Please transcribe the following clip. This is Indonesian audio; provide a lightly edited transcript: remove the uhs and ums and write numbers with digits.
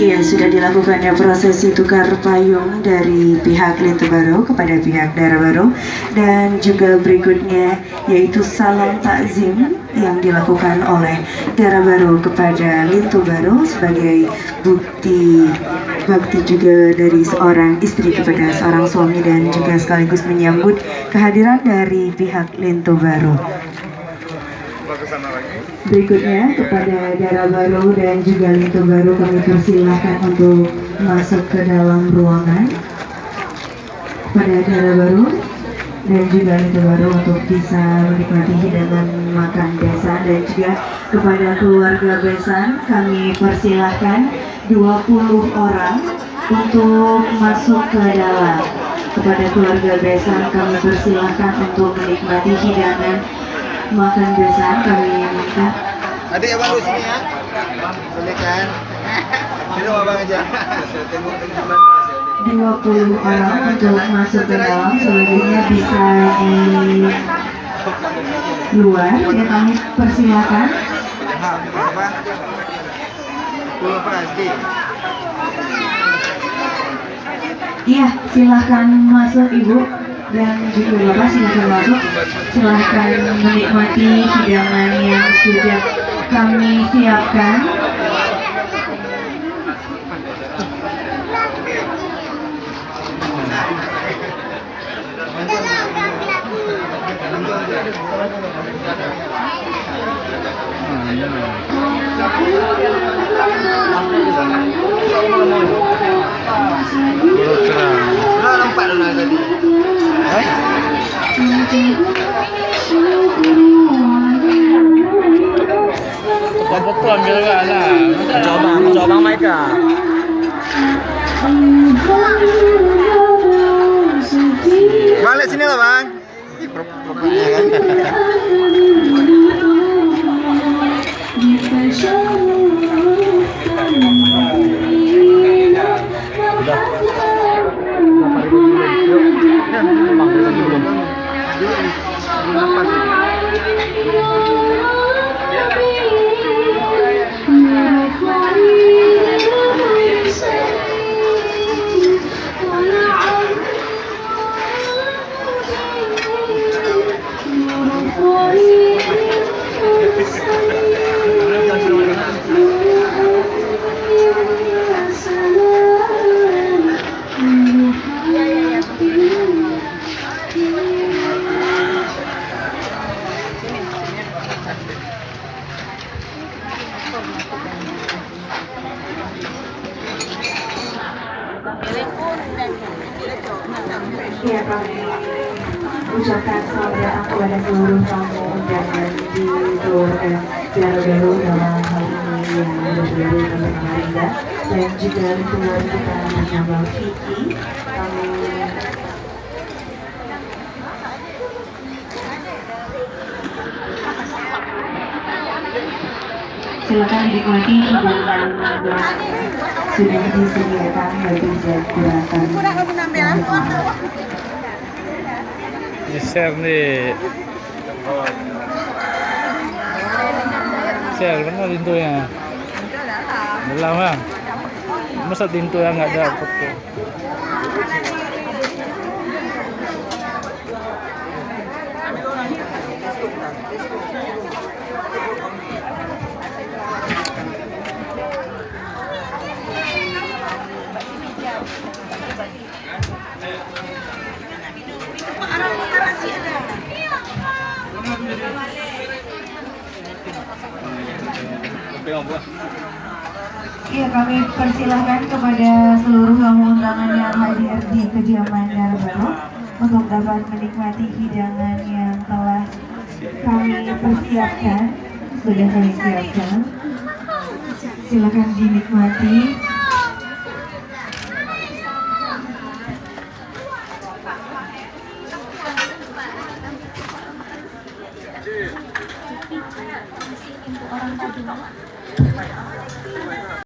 Iya, sudah dilakukannya prosesi tukar payung dari pihak Lintu Baru kepada pihak Dara Baru, dan juga berikutnya yaitu salam takzim yang dilakukan oleh Dara Baru kepada Lintu Baru sebagai bukti bakti juga dari seorang istri kepada seorang suami, dan juga sekaligus menyambut kehadiran dari pihak Lintu Baru. Berikutnya kepada Dara Baru dan juga Lintu Baru kami persilahkan untuk masuk ke dalam ruangan. Kepada Dara Baru dan juga Lintu Baru untuk bisa menikmati hidangan makan besan, dan juga kepada keluarga besan kami persilahkan 20 orang untuk masuk ke dalam. Kepada keluarga besan kami persilahkan untuk menikmati hidangan makan besan. Kami minta adik abang di sini ya, boleh kan? Minum abang aja. Saya tengok gimana. 20 orang untuk masuk ke dalam, selanjutnya bisa di luar. Ya, kami persilakan. Apa? Iya, silahkan masuk Ibu dan juga Bapak, silahkan masuk. Silahkan menikmati hidangan yang sudah kami siapkan. Nampak dulu tadi. Popcorn juga lah. Coba Maika. Balik sini lah bang. Ya, kami ucapkan selamat datang kepada seluruh tamu undangan di keluarga Dara Baru dalam hal ini yang berdiri dengan Mariza, dan juga keluarga kita bernama Vicky. Kami silakan dinikmati hidangan sudah disediakan bagi jadwalkan. Share nih. Share mana pintunya? Dalam bang. Masa pintu yang nggak ada foto? Iya, kami persilahkan kepada seluruh tamu undangan yang hadir di kediaman Darabaro untuk dapat menikmati hidangan yang telah kami persiapkan. Sudah kami siapkan. Silakan dinikmati. Orang tadi